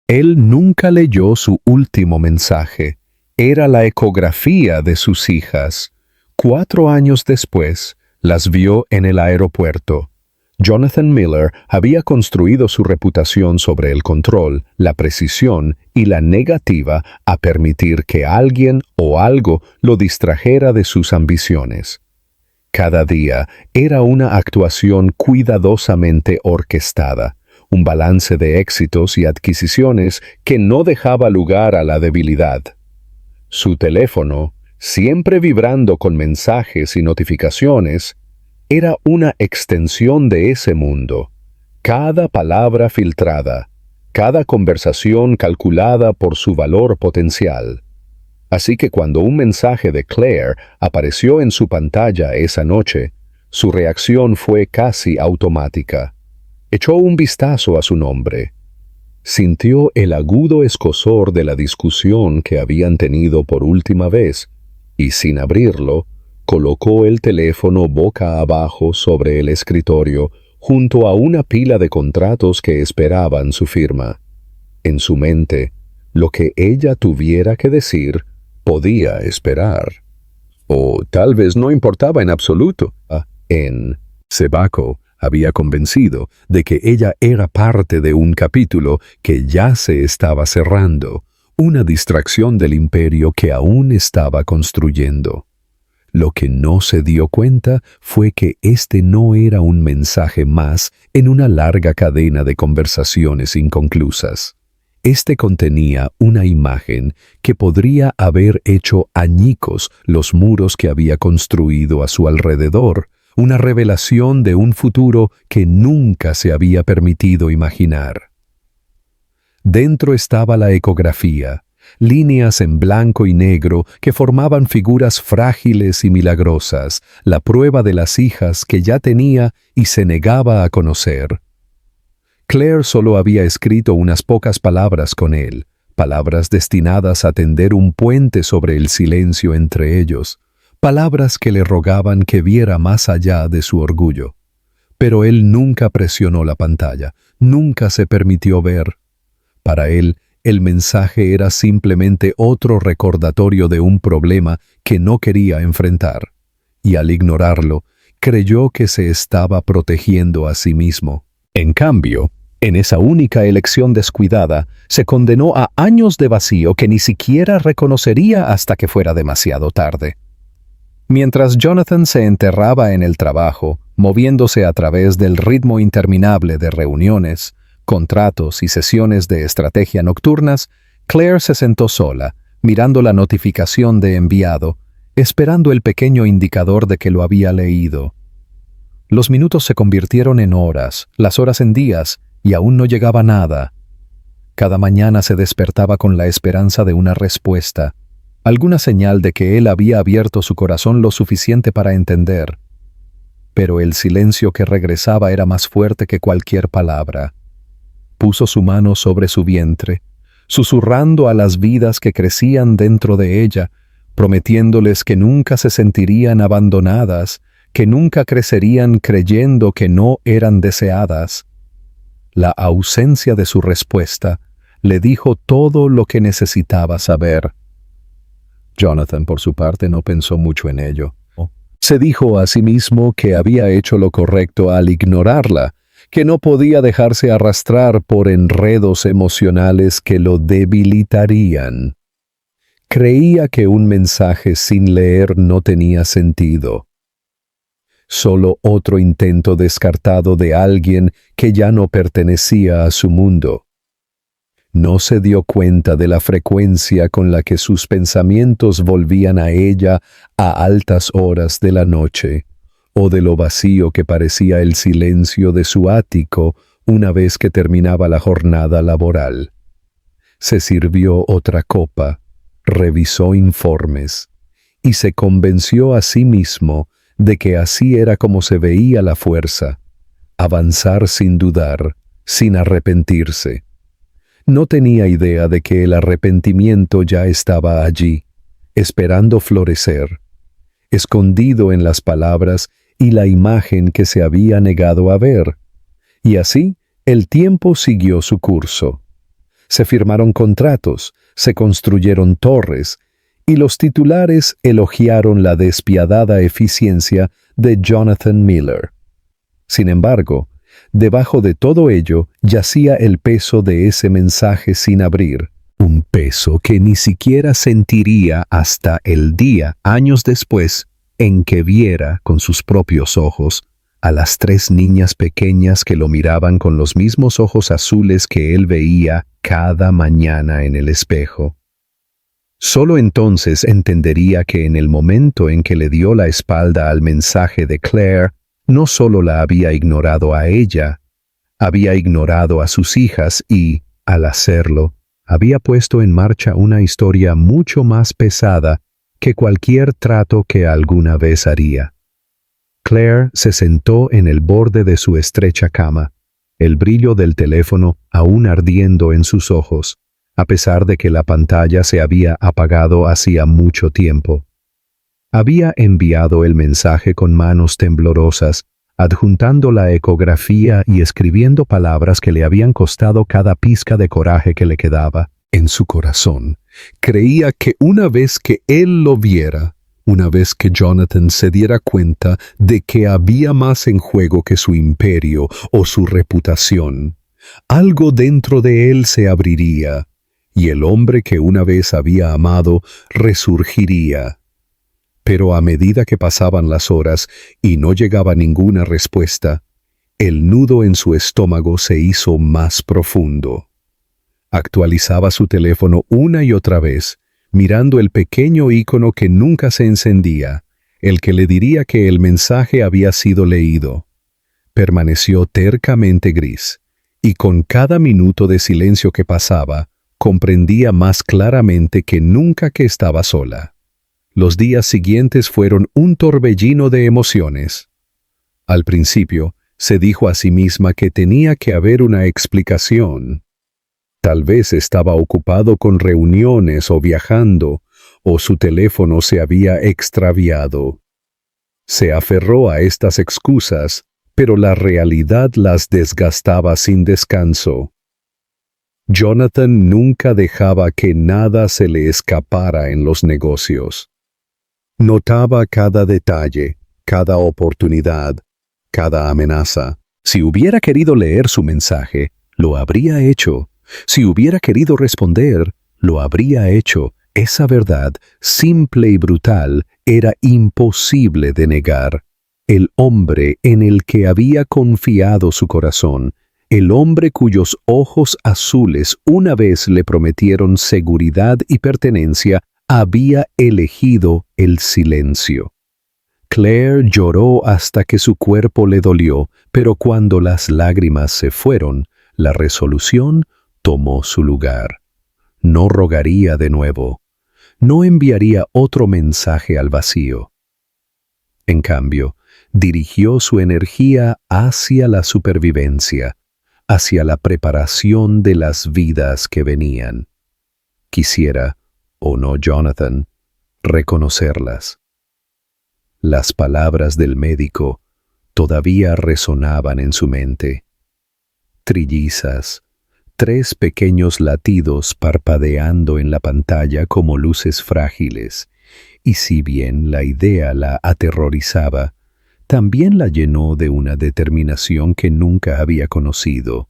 Él nunca leyó su último mensaje. Era la ecografía de sus hijas. 4 años después, las vio en el aeropuerto. Jonathan Miller había construido su reputación sobre el control, la precisión y la negativa a permitir que alguien o algo lo distrajera de sus ambiciones. Cada día era una actuación cuidadosamente orquestada, un balance de éxitos y adquisiciones que no dejaba lugar a la debilidad. Su teléfono, siempre vibrando con mensajes y notificaciones, era una extensión de ese mundo. Cada palabra filtrada, cada conversación calculada por su valor potencial. Así que cuando un mensaje de Claire apareció en su pantalla esa noche, su reacción fue casi automática. Echó un vistazo a su nombre. Sintió el agudo escozor de la discusión que habían tenido por última vez, y sin abrirlo, colocó el teléfono boca abajo sobre el escritorio, junto a una pila de contratos que esperaban su firma. En su mente, lo que ella tuviera que decir podía esperar. O tal vez no importaba en absoluto. Sebaco había convencido de que ella era parte de un capítulo que ya se estaba cerrando, una distracción del imperio que aún estaba construyendo. Lo que no se dio cuenta fue que este no era un mensaje más en una larga cadena de conversaciones inconclusas. Este contenía una imagen que podría haber hecho añicos los muros que había construido a su alrededor, una revelación de un futuro que nunca se había permitido imaginar. Dentro estaba la ecografía, líneas en blanco y negro que formaban figuras frágiles y milagrosas, la prueba de las hijas que ya tenía y se negaba a conocer. Claire solo había escrito unas pocas palabras con él, palabras destinadas a tender un puente sobre el silencio entre ellos, palabras que le rogaban que viera más allá de su orgullo. Pero él nunca presionó la pantalla, nunca se permitió ver. Para él, el mensaje era simplemente otro recordatorio de un problema que no quería enfrentar, y al ignorarlo, creyó que se estaba protegiendo a sí mismo. En cambio, en esa única elección descuidada, se condenó a años de vacío que ni siquiera reconocería hasta que fuera demasiado tarde. Mientras Jonathan se enterraba en el trabajo, moviéndose a través del ritmo interminable de reuniones, contratos y sesiones de estrategia nocturnas, Claire se sentó sola, mirando la notificación de enviado, esperando el pequeño indicador de que lo había leído. Los minutos se convirtieron en horas, las horas en días, y aún no llegaba nada. Cada mañana se despertaba con la esperanza de una respuesta, alguna señal de que él había abierto su corazón lo suficiente para entender. Pero el silencio que regresaba era más fuerte que cualquier palabra. Puso su mano sobre su vientre, susurrando a las vidas que crecían dentro de ella, prometiéndoles que nunca se sentirían abandonadas, que nunca crecerían creyendo que no eran deseadas. La ausencia de su respuesta le dijo todo lo que necesitaba saber. Jonathan, por su parte, no pensó mucho en ello. Se dijo a sí mismo que había hecho lo correcto al ignorarla, que no podía dejarse arrastrar por enredos emocionales que lo debilitarían. Creía que un mensaje sin leer no tenía sentido. Solo otro intento descartado de alguien que ya no pertenecía a su mundo. No se dio cuenta de la frecuencia con la que sus pensamientos volvían a ella a altas horas de la noche, o de lo vacío que parecía el silencio de su ático una vez que terminaba la jornada laboral. Se sirvió otra copa, revisó informes, y se convenció a sí mismo de que así era como se veía la fuerza, avanzar sin dudar, sin arrepentirse. No tenía idea de que el arrepentimiento ya estaba allí, esperando florecer, escondido en las palabras y la imagen que se había negado a ver. Y así el tiempo siguió su curso. Se firmaron contratos, se construyeron torres, y los titulares elogiaron la despiadada eficiencia de Jonathan Miller. Sin embargo, debajo de todo ello yacía el peso de ese mensaje sin abrir, un peso que ni siquiera sentiría hasta el día, años después, en que viera con sus propios ojos a las 3 niñas pequeñas que lo miraban con los mismos ojos azules que él veía cada mañana en el espejo. Solo entonces entendería que en el momento en que le dio la espalda al mensaje de Claire, no solo la había ignorado a ella, había ignorado a sus hijas y, al hacerlo, había puesto en marcha una historia mucho más pesada que cualquier trato que alguna vez haría. Claire se sentó en el borde de su estrecha cama, el brillo del teléfono aún ardiendo en sus ojos, a pesar de que la pantalla se había apagado hacía mucho tiempo. Había enviado el mensaje con manos temblorosas, adjuntando la ecografía y escribiendo palabras que le habían costado cada pizca de coraje que le quedaba. En su corazón, creía que una vez que él lo viera, una vez que Jonathan se diera cuenta de que había más en juego que su imperio o su reputación, algo dentro de él se abriría, y el hombre que una vez había amado resurgiría. Pero a medida que pasaban las horas y no llegaba ninguna respuesta, el nudo en su estómago se hizo más profundo. Actualizaba su teléfono una y otra vez, mirando el pequeño ícono que nunca se encendía, el que le diría que el mensaje había sido leído. Permaneció tercamente gris, y con cada minuto de silencio que pasaba, comprendía más claramente que nunca que estaba sola. Los días siguientes fueron un torbellino de emociones. Al principio, se dijo a sí misma que tenía que haber una explicación. Tal vez estaba ocupado con reuniones o viajando, o su teléfono se había extraviado. Se aferró a estas excusas, pero la realidad las desgastaba sin descanso. Jonathan nunca dejaba que nada se le escapara en los negocios. Notaba cada detalle, cada oportunidad, cada amenaza. Si hubiera querido leer su mensaje, lo habría hecho. Si hubiera querido responder, lo habría hecho. Esa verdad, simple y brutal, era imposible de negar. El hombre en el que había confiado su corazón, el hombre cuyos ojos azules una vez le prometieron seguridad y pertenencia, había elegido el silencio. Claire lloró hasta que su cuerpo le dolió, pero cuando las lágrimas se fueron, la resolución tomó su lugar. No rogaría de nuevo. No enviaría otro mensaje al vacío. En cambio, dirigió su energía hacia la supervivencia, hacia la preparación de las vidas que venían. Quisiera, o no Jonathan, reconocerlas. Las palabras del médico todavía resonaban en su mente. Trillizas, 3 pequeños latidos parpadeando en la pantalla como luces frágiles, y si bien la idea la aterrorizaba, también la llenó de una determinación que nunca había conocido.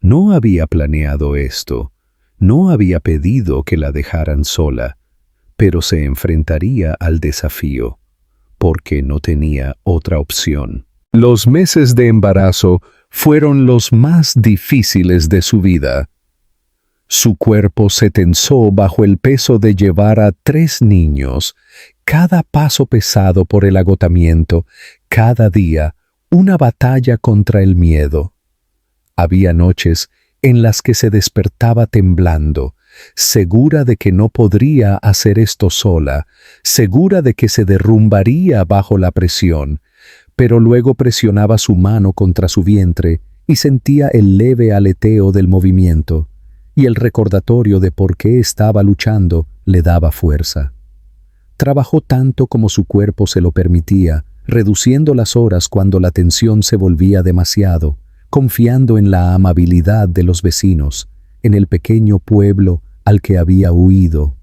No había planeado esto, no había pedido que la dejaran sola, pero se enfrentaría al desafío, porque no tenía otra opción. Los meses de embarazo fueron los más difíciles de su vida. Su cuerpo se tensó bajo el peso de llevar a 3 niños, cada paso pesado por el agotamiento, cada día una batalla contra el miedo. Había noches en las que se despertaba temblando, segura de que no podría hacer esto sola, segura de que se derrumbaría bajo la presión, pero luego presionaba su mano contra su vientre y sentía el leve aleteo del movimiento, y el recordatorio de por qué estaba luchando le daba fuerza. Trabajó tanto como su cuerpo se lo permitía, reduciendo las horas cuando la tensión se volvía demasiado, confiando en la amabilidad de los vecinos, en el pequeño pueblo al que había huido.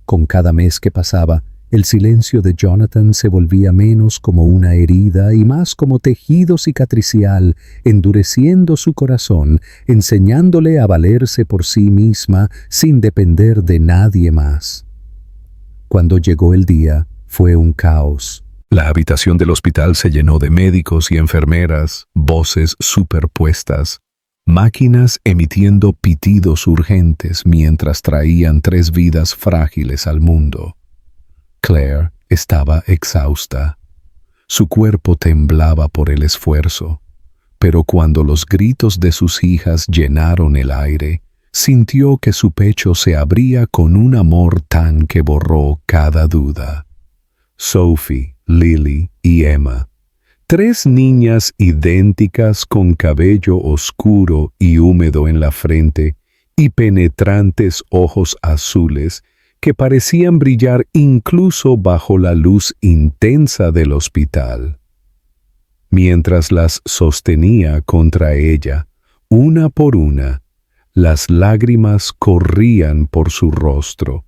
Con cada mes que pasaba, el silencio de Jonathan se volvía menos como una herida y más como tejido cicatricial, endureciendo su corazón, enseñándole a valerse por sí misma sin depender de nadie más. Cuando llegó el día, fue un caos. La habitación del hospital se llenó de médicos y enfermeras, voces superpuestas, máquinas emitiendo pitidos urgentes mientras traían 3 vidas frágiles al mundo. Claire estaba exhausta. Su cuerpo temblaba por el esfuerzo, pero cuando los gritos de sus hijas llenaron el aire, sintió que su pecho se abría con un amor tan que borró cada duda. Sophie, Lily y Emma, 3 niñas idénticas con cabello oscuro y húmedo en la frente y penetrantes ojos azules que parecían brillar incluso bajo la luz intensa del hospital. Mientras las sostenía contra ella, una por una, las lágrimas corrían por su rostro,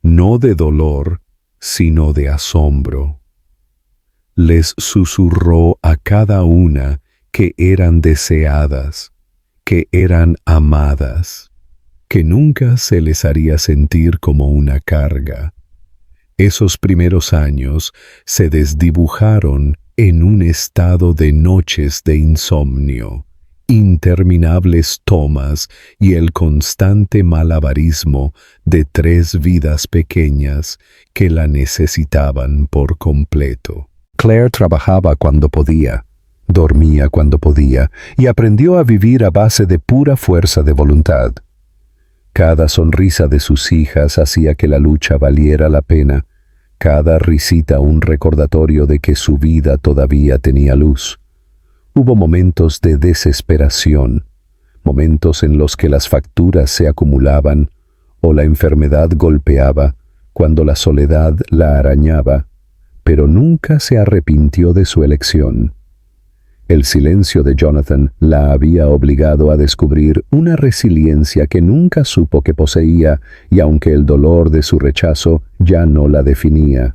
no de dolor, sino de asombro. Les susurró a cada una que eran deseadas, que eran amadas, que nunca se les haría sentir como una carga. Esos primeros años se desdibujaron en un estado de noches de insomnio, interminables tomas y el constante malabarismo de 3 vidas pequeñas que la necesitaban por completo. Claire trabajaba cuando podía, dormía cuando podía y aprendió a vivir a base de pura fuerza de voluntad. Cada sonrisa de sus hijas hacía que la lucha valiera la pena, cada risita un recordatorio de que su vida todavía tenía luz. Hubo momentos de desesperación, momentos en los que las facturas se acumulaban o la enfermedad golpeaba, cuando la soledad la arañaba, pero nunca se arrepintió de su elección. El silencio de Jonathan la había obligado a descubrir una resiliencia que nunca supo que poseía, y aunque el dolor de su rechazo ya no la definía.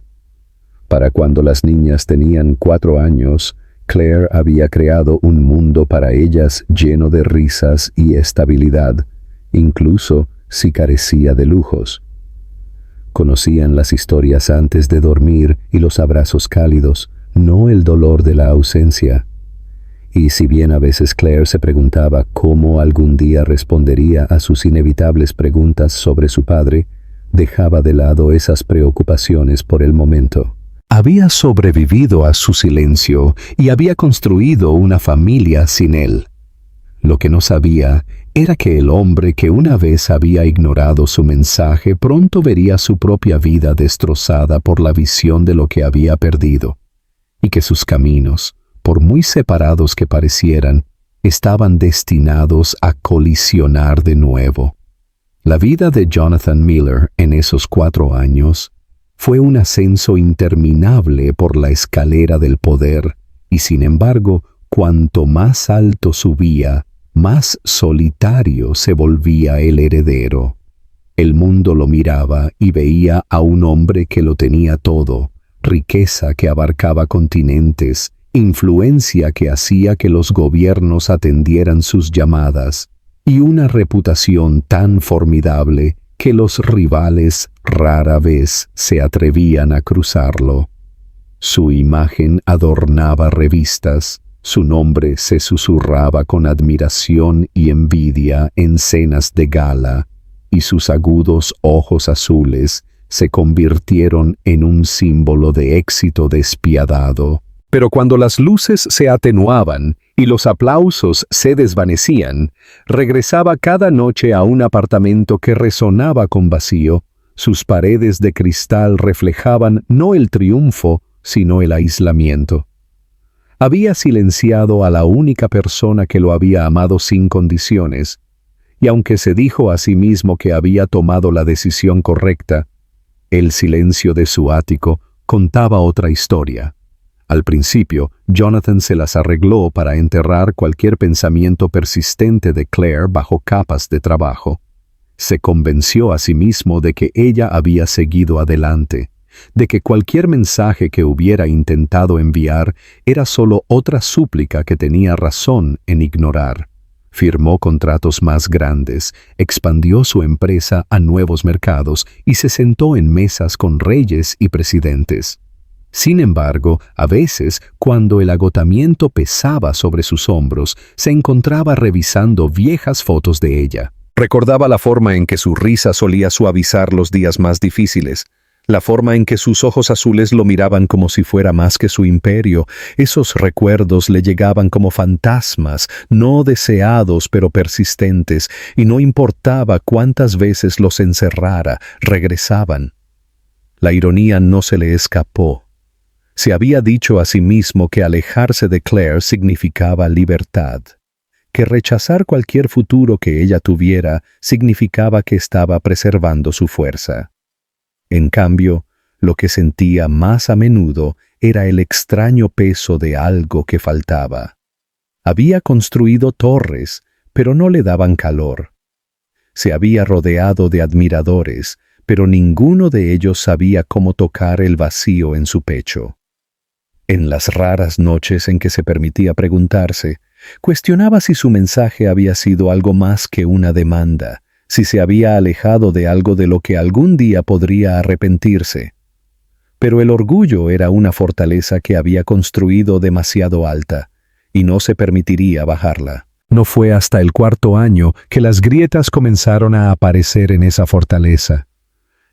Para cuando las niñas tenían 4 años, Claire había creado un mundo para ellas lleno de risas y estabilidad, incluso si carecía de lujos. Conocían las historias antes de dormir y los abrazos cálidos, no el dolor de la ausencia. Y si bien a veces Claire se preguntaba cómo algún día respondería a sus inevitables preguntas sobre su padre, dejaba de lado esas preocupaciones por el momento. Había sobrevivido a su silencio y había construido una familia sin él. Lo que no sabía era que el hombre que una vez había ignorado su mensaje pronto vería su propia vida destrozada por la visión de lo que había perdido, y que sus caminos, por muy separados que parecieran, estaban destinados a colisionar de nuevo. La vida de Jonathan Miller en esos 4 años fue un ascenso interminable por la escalera del poder, y sin embargo, cuanto más alto subía, más solitario se volvía el heredero. El mundo lo miraba y veía a un hombre que lo tenía todo, riqueza que abarcaba continentes, influencia que hacía que los gobiernos atendieran sus llamadas, y una reputación tan formidable que los rivales rara vez se atrevían a cruzarlo. Su imagen adornaba revistas, su nombre se susurraba con admiración y envidia en cenas de gala, y sus agudos ojos azules se convirtieron en un símbolo de éxito despiadado. Pero cuando las luces se atenuaban y los aplausos se desvanecían, regresaba cada noche a un apartamento que resonaba con vacío. Sus paredes de cristal reflejaban no el triunfo, sino el aislamiento. Había silenciado a la única persona que lo había amado sin condiciones, y aunque se dijo a sí mismo que había tomado la decisión correcta, el silencio de su ático contaba otra historia. Al principio, Jonathan se las arregló para enterrar cualquier pensamiento persistente de Claire bajo capas de trabajo. Se convenció a sí mismo de que ella había seguido adelante, de que cualquier mensaje que hubiera intentado enviar era solo otra súplica que tenía razón en ignorar. Firmó contratos más grandes, expandió su empresa a nuevos mercados y se sentó en mesas con reyes y presidentes. Sin embargo, a veces, cuando el agotamiento pesaba sobre sus hombros, se encontraba revisando viejas fotos de ella. Recordaba la forma en que su risa solía suavizar los días más difíciles, la forma en que sus ojos azules lo miraban como si fuera más que su imperio. Esos recuerdos le llegaban como fantasmas, no deseados pero persistentes, y no importaba cuántas veces los encerrara, regresaban. La ironía no se le escapó. Se había dicho a sí mismo que alejarse de Claire significaba libertad, que rechazar cualquier futuro que ella tuviera significaba que estaba preservando su fuerza. En cambio, lo que sentía más a menudo era el extraño peso de algo que faltaba. Había construido torres, pero no le daban calor. Se había rodeado de admiradores, pero ninguno de ellos sabía cómo tocar el vacío en su pecho. En las raras noches en que se permitía preguntarse, cuestionaba si su mensaje había sido algo más que una demanda, si se había alejado de algo de lo que algún día podría arrepentirse. Pero el orgullo era una fortaleza que había construido demasiado alta, y no se permitiría bajarla. No fue hasta el 4º año que las grietas comenzaron a aparecer en esa fortaleza.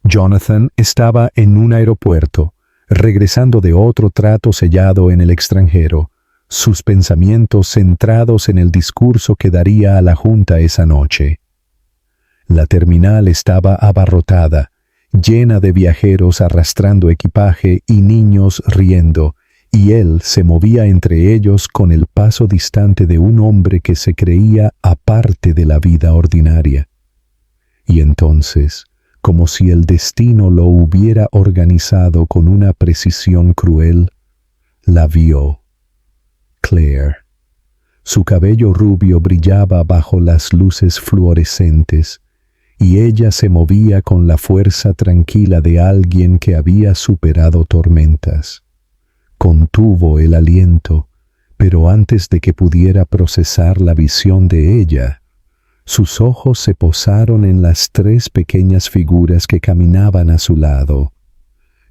Jonathan estaba en un aeropuerto, regresando de otro trato sellado en el extranjero, sus pensamientos centrados en el discurso que daría a la Junta esa noche. La terminal estaba abarrotada, llena de viajeros arrastrando equipaje y niños riendo, y él se movía entre ellos con el paso distante de un hombre que se creía aparte de la vida ordinaria. Y entonces, como si el destino lo hubiera organizado con una precisión cruel, la vio. Claire. Su cabello rubio brillaba bajo las luces fluorescentes, y ella se movía con la fuerza tranquila de alguien que había superado tormentas. Contuvo el aliento, pero antes de que pudiera procesar la visión de ella, sus ojos se posaron en las 3 pequeñas figuras que caminaban a su lado.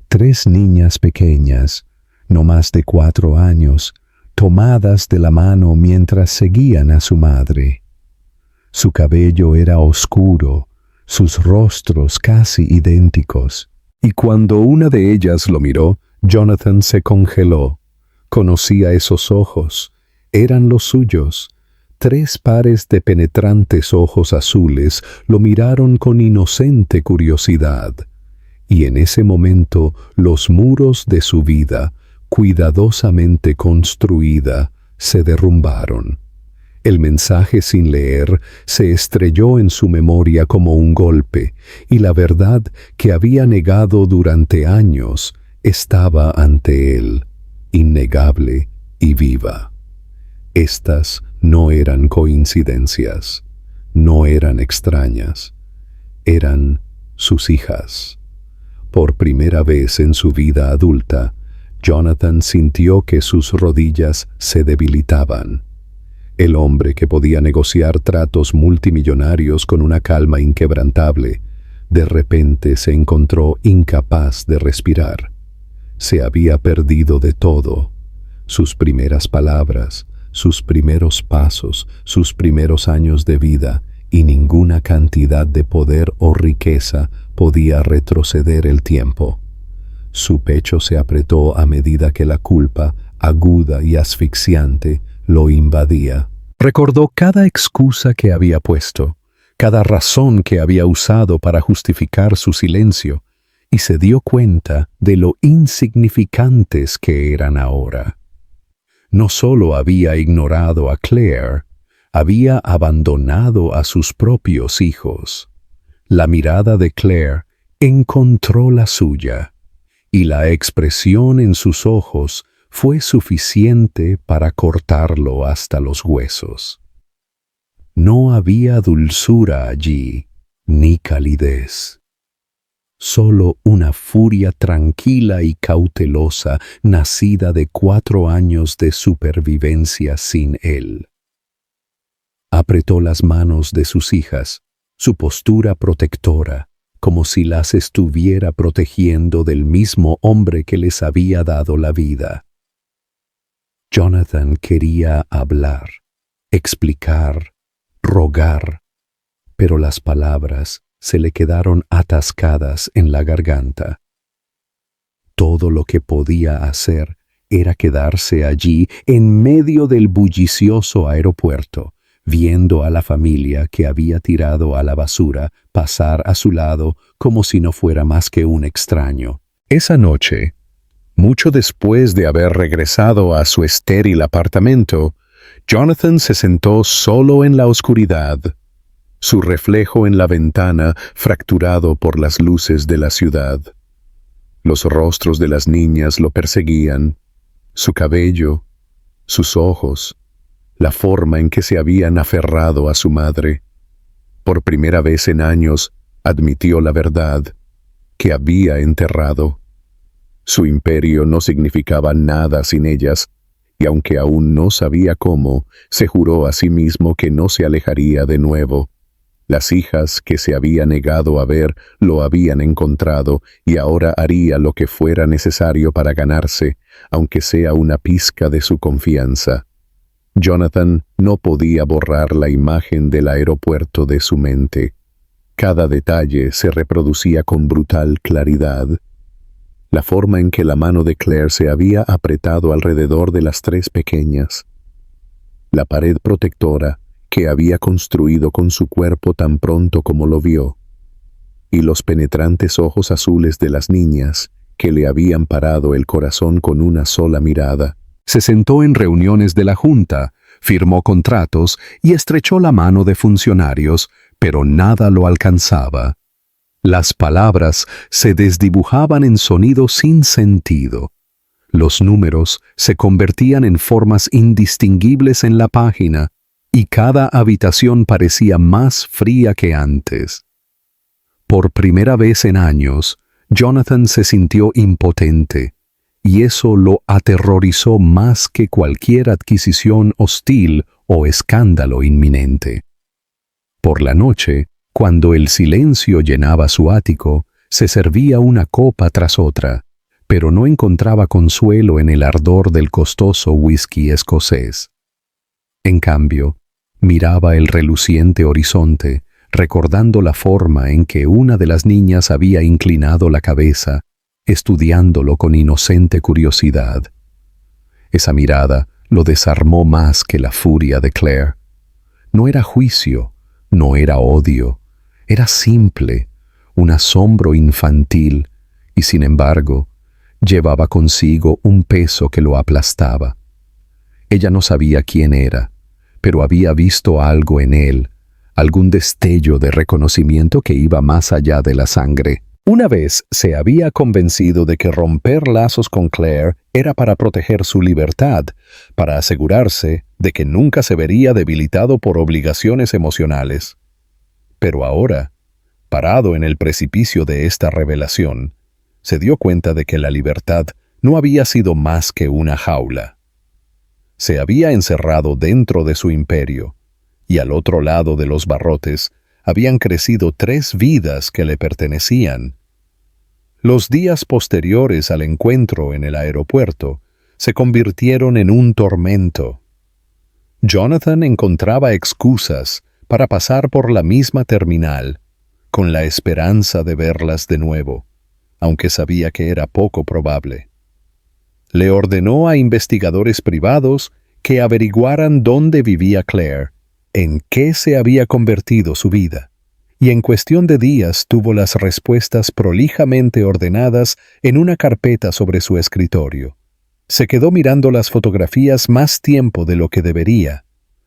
3 niñas pequeñas, no más de 4 años, tomadas de la mano mientras seguían a su madre. Su cabello era oscuro, sus rostros casi idénticos, y cuando una de ellas lo miró, Jonathan se congeló. Conocía esos ojos, eran los suyos. 3 pares de penetrantes ojos azules lo miraron con inocente curiosidad, y en ese momento los muros de su vida, cuidadosamente construida, se derrumbaron. El mensaje sin leer se estrelló en su memoria como un golpe, y la verdad que había negado durante años estaba ante él, innegable y viva. Estas no eran coincidencias, no eran extrañas, eran sus hijas. Por primera vez en su vida adulta, Jonathan sintió que sus rodillas se debilitaban. El hombre que podía negociar tratos multimillonarios con una calma inquebrantable, de repente se encontró incapaz de respirar. Se había perdido de todo: sus primeras palabras, sus primeros pasos, sus primeros años de vida, y ninguna cantidad de poder o riqueza podía retroceder el tiempo. Su pecho se apretó a medida que la culpa, aguda y asfixiante, lo invadía. Recordó cada excusa que había puesto, cada razón que había usado para justificar su silencio, y se dio cuenta de lo insignificantes que eran ahora. No solo había ignorado a Claire, había abandonado a sus propios hijos. La mirada de Claire encontró la suya, y la expresión en sus ojos fue suficiente para cortarlo hasta los huesos. No había dulzura allí, ni calidez. Solo una furia tranquila y cautelosa nacida de 4 años de supervivencia sin él. Apretó las manos de sus hijas, su postura protectora, como si las estuviera protegiendo del mismo hombre que les había dado la vida. Jonathan quería hablar, explicar, rogar, pero las palabras se le quedaron atascadas en la garganta. Todo lo que podía hacer era quedarse allí en medio del bullicioso aeropuerto, viendo a la familia que había tirado a la basura pasar a su lado como si no fuera más que un extraño. Esa noche, mucho después de haber regresado a su estéril apartamento, Jonathan se sentó solo en la oscuridad, su reflejo en la ventana fracturado por las luces de la ciudad. Los rostros de las niñas lo perseguían, su cabello, sus ojos, la forma en que se habían aferrado a su madre. Por primera vez en años, admitió la verdad, que había enterrado. Su imperio no significaba nada sin ellas, y aunque aún no sabía cómo, se juró a sí mismo que no se alejaría de nuevo. Las hijas que se había negado a ver lo habían encontrado y ahora haría lo que fuera necesario para ganarse, aunque sea una pizca de su confianza. Jonathan no podía borrar la imagen del aeropuerto de su mente. Cada detalle se reproducía con brutal claridad. La forma en que la mano de Claire se había apretado alrededor de las 3 pequeñas. La pared protectora que había construido con su cuerpo tan pronto como lo vio. Y los penetrantes ojos azules de las niñas que le habían parado el corazón con una sola mirada. Se sentó en reuniones de la Junta, firmó contratos y estrechó la mano de funcionarios, pero nada lo alcanzaba. Las palabras se desdibujaban en sonidos sin sentido. Los números se convertían en formas indistinguibles en la página, y cada habitación parecía más fría que antes. Por primera vez en años, Jonathan se sintió impotente, y eso lo aterrorizó más que cualquier adquisición hostil o escándalo inminente. Por la noche, cuando el silencio llenaba su ático, se servía una copa tras otra, pero no encontraba consuelo en el ardor del costoso whisky escocés. En cambio, miraba el reluciente horizonte, recordando la forma en que una de las niñas había inclinado la cabeza, estudiándolo con inocente curiosidad. Esa mirada lo desarmó más que la furia de Claire. No era juicio, no era odio, era simple, un asombro infantil, y sin embargo, llevaba consigo un peso que lo aplastaba. Ella no sabía quién era, pero había visto algo en él, algún destello de reconocimiento que iba más allá de la sangre. Una vez se había convencido de que romper lazos con Claire era para proteger su libertad, para asegurarse de que nunca se vería debilitado por obligaciones emocionales. Pero ahora, parado en el precipicio de esta revelación, se dio cuenta de que la libertad no había sido más que una jaula. Se había encerrado dentro de su imperio, y al otro lado de los barrotes habían crecido 3 vidas que le pertenecían. Los días posteriores al encuentro en el aeropuerto se convirtieron en un tormento. Jonathan encontraba excusas para pasar por la misma terminal, con la esperanza de verlas de nuevo, aunque sabía que era poco probable. Le ordenó a investigadores privados que averiguaran dónde vivía Claire, en qué se había convertido su vida, y en cuestión de días tuvo las respuestas prolijamente ordenadas en una carpeta sobre su escritorio. Se quedó mirando las fotografías más tiempo de lo que debería.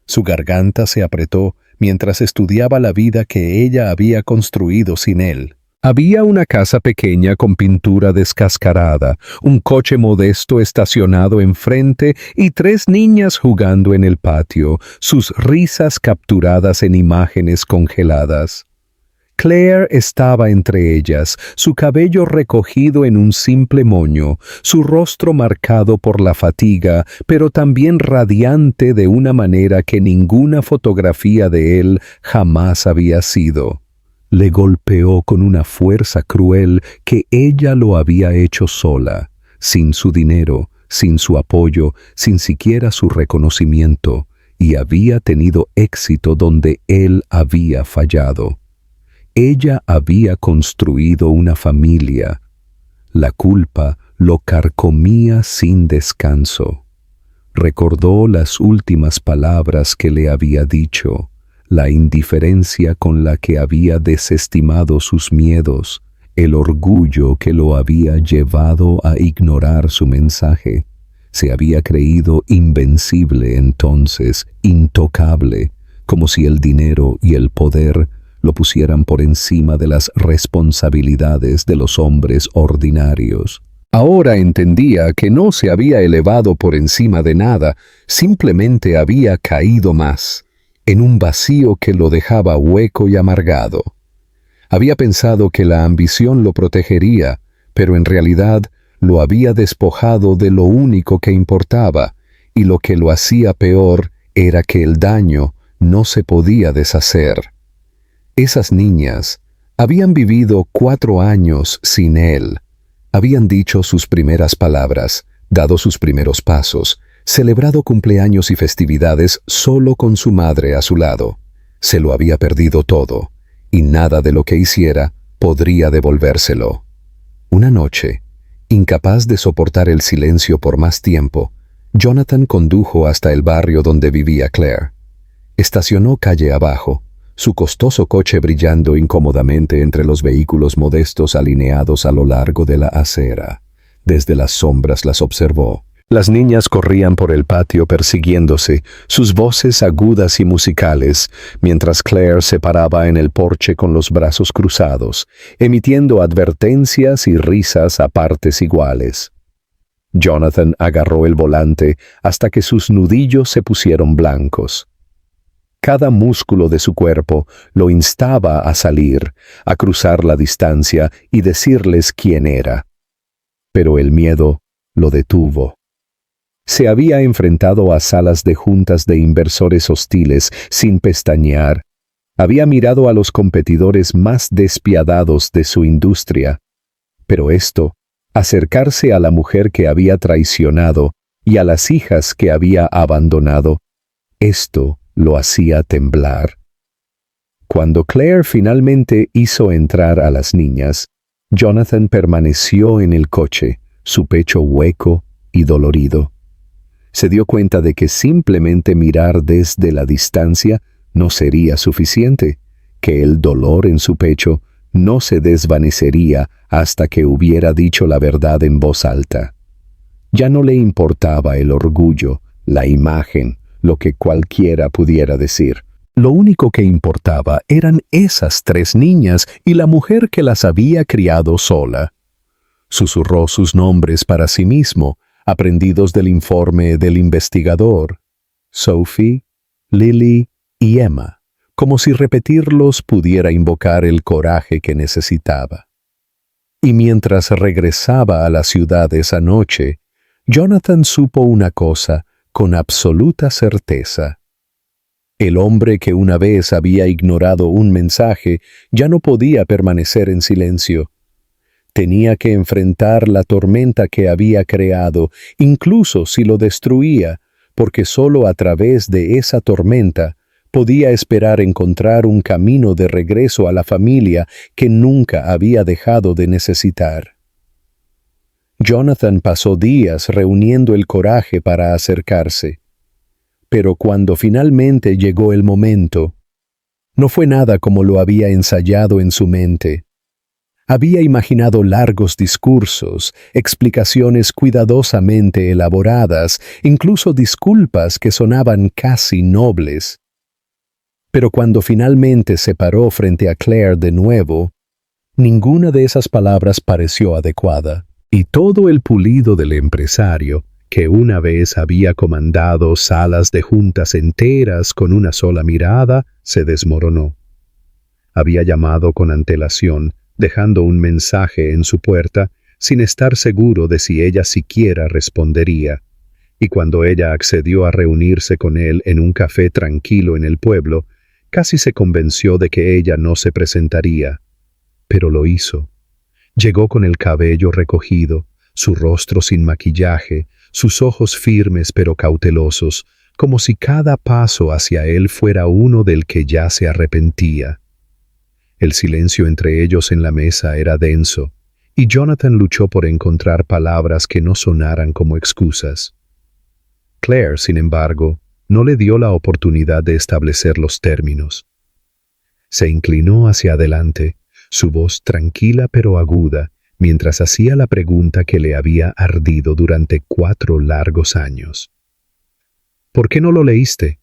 Su garganta se apretó mientras estudiaba la vida que ella había construido sin él. Había una casa pequeña con pintura descascarada, un coche modesto estacionado enfrente y 3 niñas jugando en el patio, sus risas capturadas en imágenes congeladas. Claire estaba entre ellas, su cabello recogido en un simple moño, su rostro marcado por la fatiga, pero también radiante de una manera que ninguna fotografía de él jamás había sido. Le golpeó con una fuerza cruel que ella lo había hecho sola, sin su dinero, sin su apoyo, sin siquiera su reconocimiento, y había tenido éxito donde él había fallado. Ella había construido una familia. La culpa lo carcomía sin descanso. Recordó las últimas palabras que le había dicho, la indiferencia con la que había desestimado sus miedos, el orgullo que lo había llevado a ignorar su mensaje. Se había creído invencible entonces, intocable, como si el dinero y el poder lo pusieran por encima de las responsabilidades de los hombres ordinarios. Ahora entendía que no se había elevado por encima de nada, simplemente había caído más, en un vacío que lo dejaba hueco y amargado. Había pensado que la ambición lo protegería, pero en realidad lo había despojado de lo único que importaba, y lo que lo hacía peor era que el daño no se podía deshacer. Esas niñas habían vivido 4 años sin él, habían dicho sus primeras palabras, dado sus primeros pasos, celebrado cumpleaños y festividades solo con su madre a su lado. Se lo había perdido todo, y nada de lo que hiciera podría devolvérselo. Una noche, incapaz de soportar el silencio por más tiempo, Jonathan condujo hasta el barrio donde vivía Claire. Estacionó calle abajo, su costoso coche brillando incómodamente entre los vehículos modestos alineados a lo largo de la acera. Desde las sombras las observó. Las niñas corrían por el patio persiguiéndose, sus voces agudas y musicales, mientras Claire se paraba en el porche con los brazos cruzados, emitiendo advertencias y risas a partes iguales. Jonathan agarró el volante hasta que sus nudillos se pusieron blancos. Cada músculo de su cuerpo lo instaba a salir, a cruzar la distancia y decirles quién era. Pero el miedo lo detuvo. Se había enfrentado a salas de juntas de inversores hostiles sin pestañear. Había mirado a los competidores más despiadados de su industria. Pero esto, acercarse a la mujer que había traicionado y a las hijas que había abandonado, esto lo hacía temblar. Cuando Claire finalmente hizo entrar a las niñas, Jonathan permaneció en el coche, su pecho hueco y dolorido. Se dio cuenta de que simplemente mirar desde la distancia no sería suficiente, que el dolor en su pecho no se desvanecería hasta que hubiera dicho la verdad en voz alta. Ya no le importaba el orgullo, la imagen, lo que cualquiera pudiera decir. Lo único que importaba eran esas 3 niñas y la mujer que las había criado sola. Susurró sus nombres para sí mismo, aprendidos del informe del investigador, Sophie, Lily y Emma, como si repetirlos pudiera invocar el coraje que necesitaba. Y mientras regresaba a la ciudad esa noche, Jonathan supo una cosa con absoluta certeza. El hombre que una vez había ignorado un mensaje ya no podía permanecer en silencio. Tenía que enfrentar la tormenta que había creado, incluso si lo destruía, porque sólo a través de esa tormenta podía esperar encontrar un camino de regreso a la familia que nunca había dejado de necesitar. Jonathan pasó días reuniendo el coraje para acercarse, pero cuando finalmente llegó el momento, no fue nada como lo había ensayado en su mente. Había imaginado largos discursos, explicaciones cuidadosamente elaboradas, incluso disculpas que sonaban casi nobles. Pero cuando finalmente se paró frente a Claire de nuevo, Ninguna de esas palabras pareció adecuada, y todo el pulido del empresario, que una vez había comandado salas de juntas enteras con una sola mirada, se desmoronó. Había llamado con antelación, dejando un mensaje en su puerta, sin estar seguro de si ella siquiera respondería, y cuando ella accedió a reunirse con él en un café tranquilo en el pueblo, casi se convenció de que ella no se presentaría. Pero lo hizo. Llegó con el cabello recogido, su rostro sin maquillaje, sus ojos firmes pero cautelosos, como si cada paso hacia él fuera uno del que ya se arrepentía. El silencio entre ellos en la mesa era denso, y Jonathan luchó por encontrar palabras que no sonaran como excusas. Claire, sin embargo, no le dio la oportunidad de establecer los términos. Se inclinó hacia adelante, su voz tranquila pero aguda, mientras hacía la pregunta que le había ardido durante 4 largos años. ¿Por qué no lo leíste?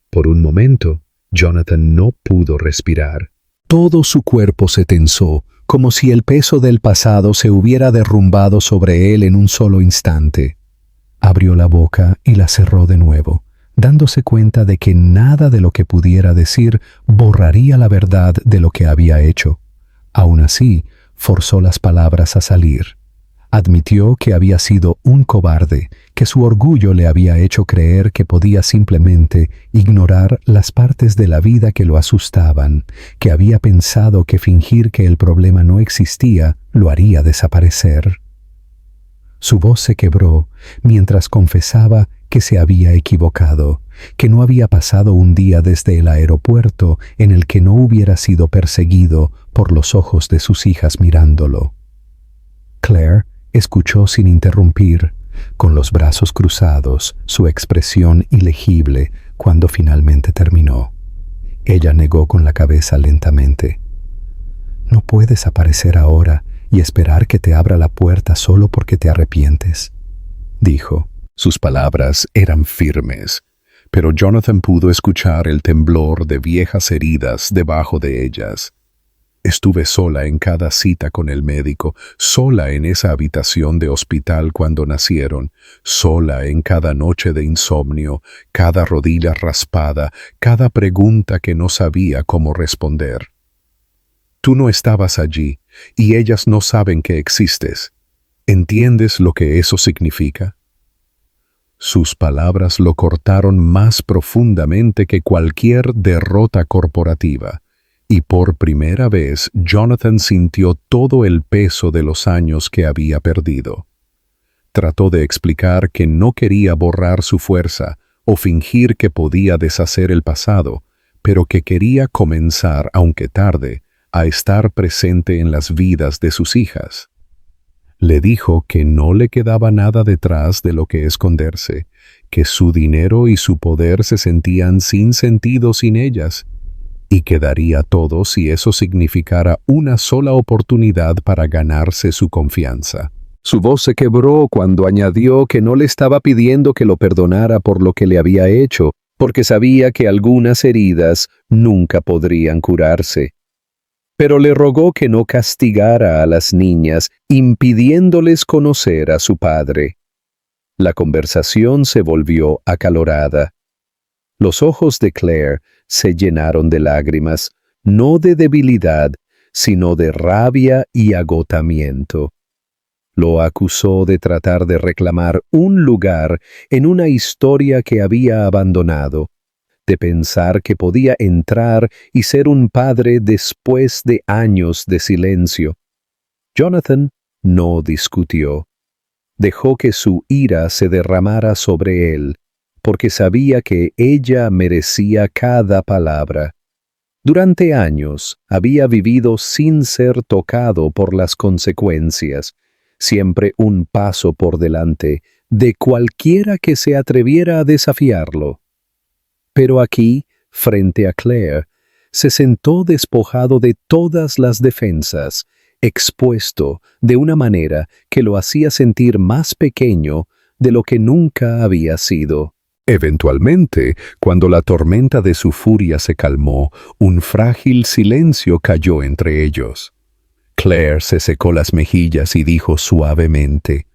Por un momento, Jonathan no pudo respirar. Todo su cuerpo se tensó, como si el peso del pasado se hubiera derrumbado sobre él en un solo instante. Abrió la boca y la cerró de nuevo, dándose cuenta de que nada de lo que pudiera decir borraría la verdad de lo que había hecho. Aún así, forzó las palabras a salir. Admitió que había sido un cobarde, que su orgullo le había hecho creer que podía simplemente ignorar las partes de la vida que lo asustaban, que había pensado que fingir que el problema no existía lo haría desaparecer. Su voz se quebró mientras confesaba que se había equivocado, que no había pasado un día desde el aeropuerto en el que no hubiera sido perseguido por los ojos de sus hijas mirándolo. Claire escuchó sin interrumpir, con los brazos cruzados, su expresión ilegible cuando finalmente terminó. Ella negó con la cabeza lentamente. «No puedes aparecer ahora y esperar que te abra la puerta solo porque te arrepientes», dijo. Sus palabras eran firmes, pero Jonathan pudo escuchar el temblor de viejas heridas debajo de ellas. Estuve sola en cada cita con el médico, sola en esa habitación de hospital cuando nacieron, sola en cada noche de insomnio, cada rodilla raspada, cada pregunta que no sabía cómo responder. Tú no estabas allí, y ellas no saben que existes. ¿Entiendes lo que eso significa? Sus palabras lo cortaron más profundamente que cualquier derrota corporativa. Y por primera vez Jonathan sintió todo el peso de los años que había perdido. Trató de explicar que no quería borrar su fuerza o fingir que podía deshacer el pasado, pero que quería comenzar, aunque tarde, a estar presente en las vidas de sus hijas. Le dijo que no le quedaba nada detrás de lo que esconderse, que su dinero y su poder se sentían sin sentido sin ellas, y que daría todo si eso significara una sola oportunidad para ganarse su confianza. Su voz se quebró cuando añadió que no le estaba pidiendo que lo perdonara por lo que le había hecho, porque sabía que algunas heridas nunca podrían curarse. Pero le rogó que no castigara a las niñas, impidiéndoles conocer a su padre. La conversación se volvió acalorada. Los ojos de Claire se llenaron de lágrimas, no de debilidad, sino de rabia y agotamiento. Lo acusó de tratar de reclamar un lugar en una historia que había abandonado, de pensar que podía entrar y ser un padre después de años de silencio. Jonathan no discutió. Dejó que su ira se derramara sobre él, porque sabía que ella merecía cada palabra. Durante años había vivido sin ser tocado por las consecuencias, siempre un paso por delante de cualquiera que se atreviera a desafiarlo. Pero aquí, frente a Claire, se sentó despojado de todas las defensas, expuesto de una manera que lo hacía sentir más pequeño de lo que nunca había sido. Eventualmente, cuando la tormenta de su furia se calmó, un frágil silencio cayó entre ellos. Claire se secó las mejillas y dijo suavemente: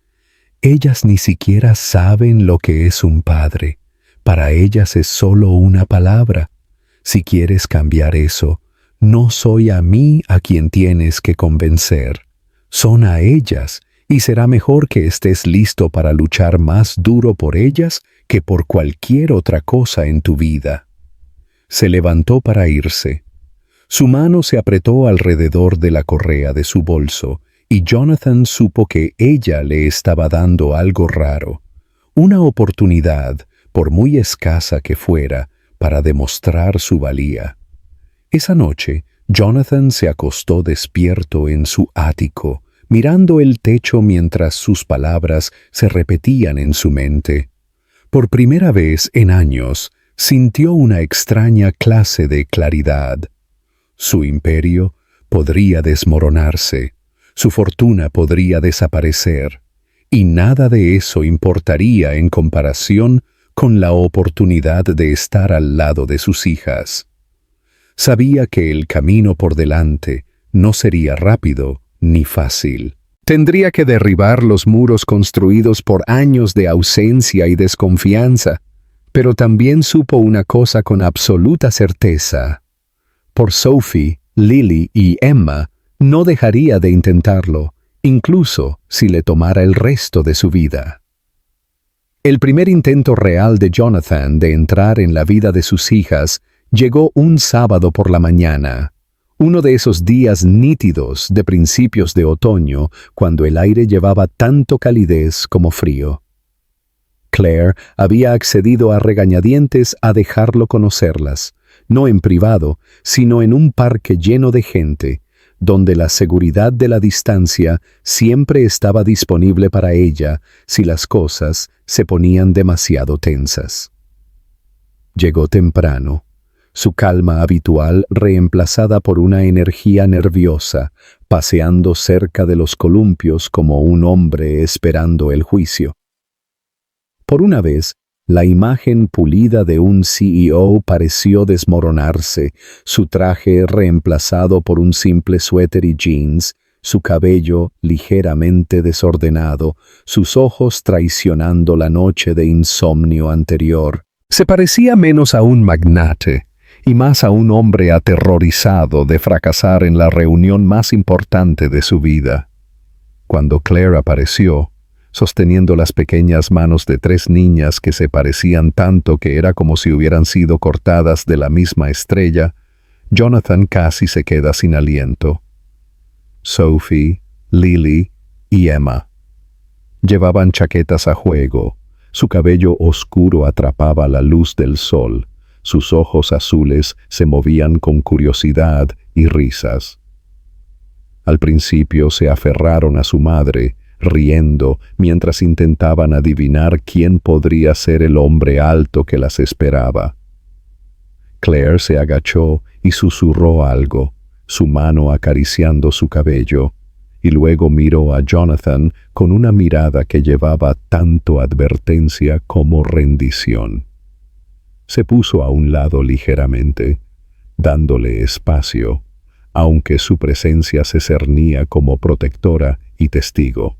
«Ellas ni siquiera saben lo que es un padre. Para ellas es solo una palabra. Si quieres cambiar eso, no soy a mí a quien tienes que convencer. Son a ellas, y será mejor que estés listo para luchar más duro por ellas que por cualquier otra cosa en tu vida». Se levantó para irse. Su mano se apretó alrededor de la correa de su bolso, y Jonathan supo que ella le estaba dando algo raro, una oportunidad, por muy escasa que fuera, para demostrar su valía. Esa noche, Jonathan se acostó despierto en su ático, mirando el techo mientras sus palabras se repetían en su mente. Por primera vez en años, sintió una extraña clase de claridad. Su imperio podría desmoronarse, su fortuna podría desaparecer, y nada de eso importaría en comparación con la oportunidad de estar al lado de sus hijas. Sabía que el camino por delante no sería rápido ni fácil. Tendría que derribar los muros construidos por años de ausencia y desconfianza, pero también supo una cosa con absoluta certeza. Por Sophie, Lily y Emma, no dejaría de intentarlo, incluso si le tomara el resto de su vida. El primer intento real de Jonathan de entrar en la vida de sus hijas llegó un sábado por la mañana, uno de esos días nítidos de principios de otoño, cuando el aire llevaba tanto calidez como frío. Claire había accedido a regañadientes a dejarlo conocerlas, no en privado, sino en un parque lleno de gente, donde la seguridad de la distancia siempre estaba disponible para ella si las cosas se ponían demasiado tensas. Llegó temprano, su calma habitual reemplazada por una energía nerviosa, paseando cerca de los columpios como un hombre esperando el juicio. Por una vez, la imagen pulida de un CEO pareció desmoronarse, su traje reemplazado por un simple suéter y jeans, su cabello ligeramente desordenado, sus ojos traicionando la noche de insomnio anterior. Se parecía menos a un magnate y más a un hombre aterrorizado de fracasar en la reunión más importante de su vida. Cuando Claire apareció, sosteniendo las pequeñas manos de 3 niñas que se parecían tanto que era como si hubieran sido cortadas de la misma estrella, Jonathan casi se queda sin aliento. Sophie, Lily y Emma. Llevaban chaquetas a juego, su cabello oscuro atrapaba la luz del sol, sus ojos azules se movían con curiosidad y risas. Al principio se aferraron a su madre, riendo mientras intentaban adivinar quién podría ser el hombre alto que las esperaba. Claire se agachó y susurró algo, su mano acariciando su cabello, y luego miró a Jonathan con una mirada que llevaba tanto advertencia como rendición. Se puso a un lado ligeramente, dándole espacio, aunque su presencia se cernía como protectora y testigo.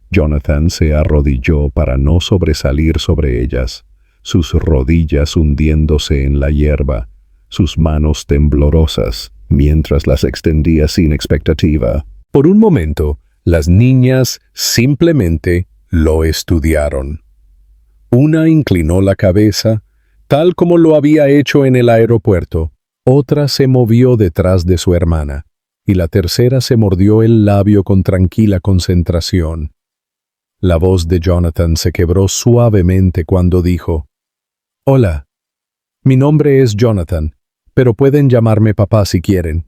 Jonathan se arrodilló para no sobresalir sobre ellas, sus rodillas hundiéndose en la hierba, sus manos temblorosas, mientras las extendía sin expectativa. Por un momento, las niñas simplemente lo estudiaron. Una inclinó la cabeza, tal como lo había hecho en el aeropuerto. Otra se movió detrás de su hermana, y la tercera se mordió el labio con tranquila concentración. La voz de Jonathan se quebró suavemente cuando dijo: «Hola, mi nombre es Jonathan, pero pueden llamarme papá si quieren».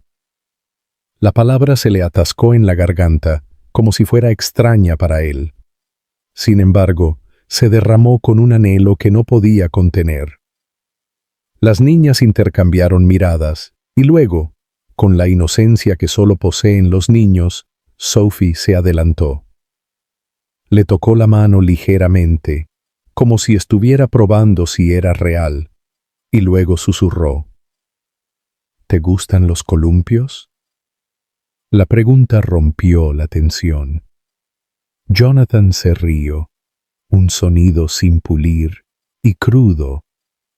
La palabra se le atascó en la garganta, como si fuera extraña para él. Sin embargo, se derramó con un anhelo que no podía contener. Las niñas intercambiaron miradas, y luego, con la inocencia que solo poseen los niños, Sophie se adelantó. Le tocó la mano ligeramente, como si estuviera probando si era real, y luego susurró: «¿Te gustan los columpios?». La pregunta rompió la tensión. Jonathan se rió, un sonido sin pulir y crudo,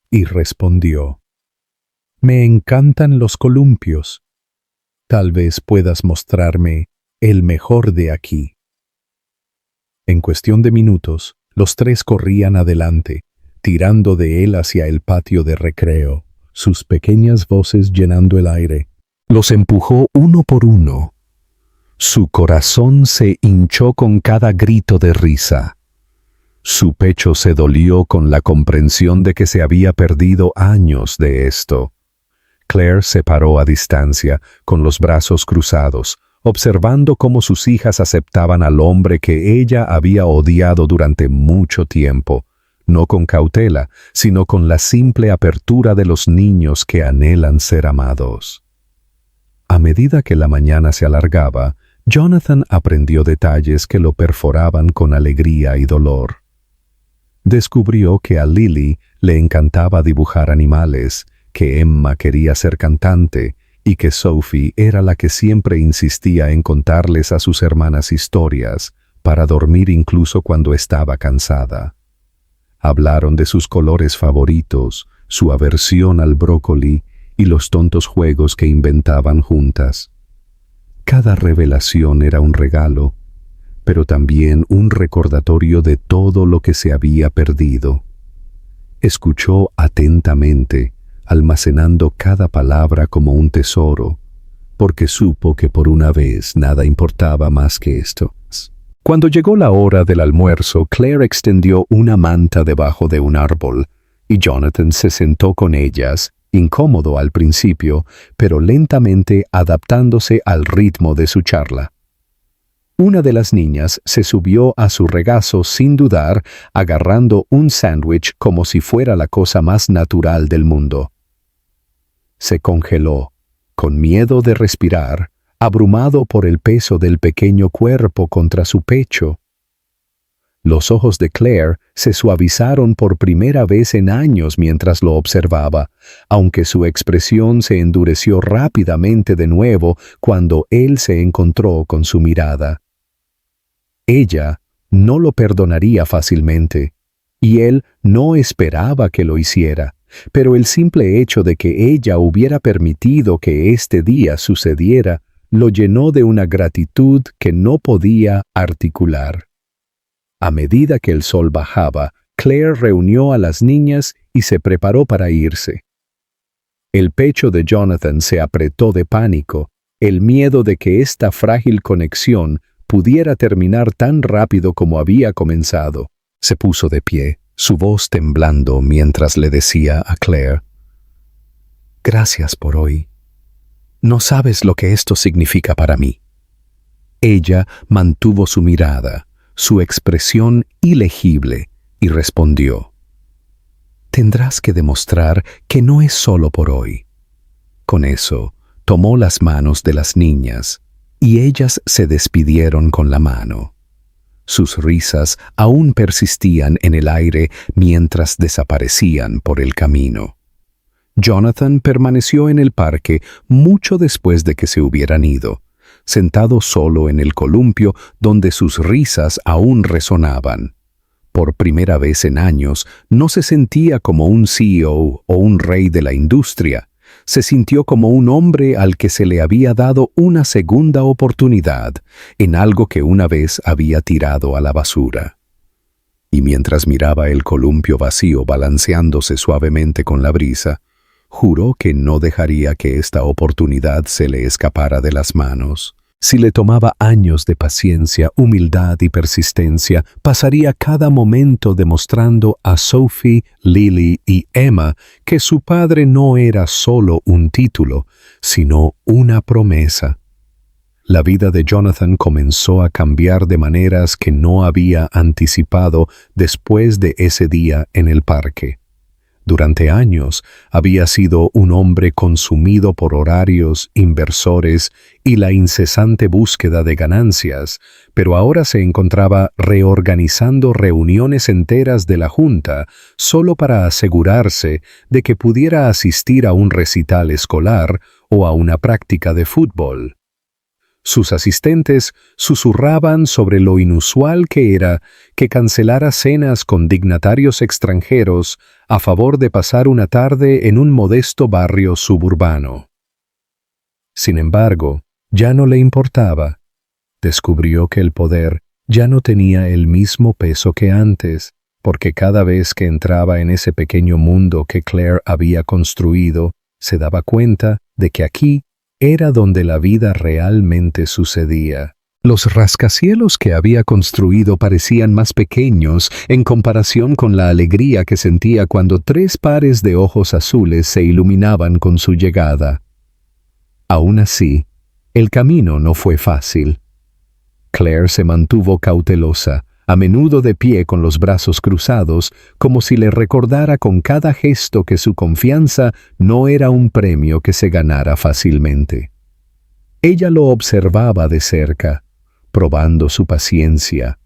y respondió: «Me encantan los columpios. Tal vez puedas mostrarme el mejor de aquí». En cuestión de minutos, los tres corrían adelante, tirando de él hacia el patio de recreo, sus pequeñas voces llenando el aire. Los empujó uno por uno. Su corazón se hinchó con cada grito de risa. Su pecho se dolió con la comprensión de que se había perdido años de esto. Claire se paró a distancia, con los brazos cruzados, observando cómo sus hijas aceptaban al hombre que ella había odiado durante mucho tiempo, no con cautela, sino con la simple apertura de los niños que anhelan ser amados. A medida que la mañana se alargaba, Jonathan aprendió detalles que lo perforaban con alegría y dolor. Descubrió que a Lily le encantaba dibujar animales, que Emma quería ser cantante y que Sophie era la que siempre insistía en contarles a sus hermanas historias para dormir incluso cuando estaba cansada. Hablaron de sus colores favoritos, su aversión al brócoli y los tontos juegos que inventaban juntas. Cada revelación era un regalo, pero también un recordatorio de todo lo que se había perdido. Escuchó atentamente, almacenando cada palabra como un tesoro, porque supo que por una vez nada importaba más que esto. Cuando llegó la hora del almuerzo, Claire extendió una manta debajo de un árbol, y Jonathan se sentó con ellas, incómodo al principio, pero lentamente adaptándose al ritmo de su charla. Una de las niñas se subió a su regazo sin dudar, agarrando un sándwich como si fuera la cosa más natural del mundo. Se congeló, con miedo de respirar, abrumado por el peso del pequeño cuerpo contra su pecho. Los ojos de Claire se suavizaron por primera vez en años mientras lo observaba, aunque su expresión se endureció rápidamente de nuevo cuando él se encontró con su mirada. Ella no lo perdonaría fácilmente, y él no esperaba que lo hiciera, pero el simple hecho de que ella hubiera permitido que este día sucediera lo llenó de una gratitud que no podía articular. A medida que el sol bajaba, Claire reunió a las niñas y se preparó para irse. El pecho de Jonathan se apretó de pánico, el miedo de que esta frágil conexión pudiera terminar tan rápido como había comenzado. Se puso de pie, su voz temblando mientras le decía a Claire: «Gracias por hoy. No sabes lo que esto significa para mí». Ella mantuvo su mirada, su expresión ilegible, y respondió: «Tendrás que demostrar que no es solo por hoy». Con eso, tomó las manos de las niñas, y ellas se despidieron con la mano. Sus risas aún persistían en el aire mientras desaparecían por el camino. Jonathan permaneció en el parque mucho después de que se hubieran ido, sentado solo en el columpio donde sus risas aún resonaban. Por primera vez en años, no se sentía como un CEO o un rey de la industria. Se sintió como un hombre al que se le había dado una segunda oportunidad en algo que una vez había tirado a la basura. Y mientras miraba el columpio vacío balanceándose suavemente con la brisa, juró que no dejaría que esta oportunidad se le escapara de las manos. Si le tomaba años de paciencia, humildad y persistencia, pasaría cada momento demostrando a Sophie, Lily y Emma que su padre no era solo un título, sino una promesa. La vida de Jonathan comenzó a cambiar de maneras que no había anticipado después de ese día en el parque. Durante años había sido un hombre consumido por horarios, inversores y la incesante búsqueda de ganancias, pero ahora se encontraba reorganizando reuniones enteras de la junta solo para asegurarse de que pudiera asistir a un recital escolar o a una práctica de fútbol. Sus asistentes susurraban sobre lo inusual que era que cancelara cenas con dignatarios extranjeros a favor de pasar una tarde en un modesto barrio suburbano. Sin embargo, ya no le importaba. Descubrió que el poder ya no tenía el mismo peso que antes, porque cada vez que entraba en ese pequeño mundo que Claire había construido, se daba cuenta de que aquí era donde la vida realmente sucedía. Los rascacielos que había construido parecían más pequeños en comparación con la alegría que sentía cuando 3 pares de ojos azules se iluminaban con su llegada. Aún así, el camino no fue fácil. Claire se mantuvo cautelosa, a menudo de pie con los brazos cruzados, como si le recordara con cada gesto que su confianza no era un premio que se ganara fácilmente. Ella lo observaba de cerca, probando su paciencia,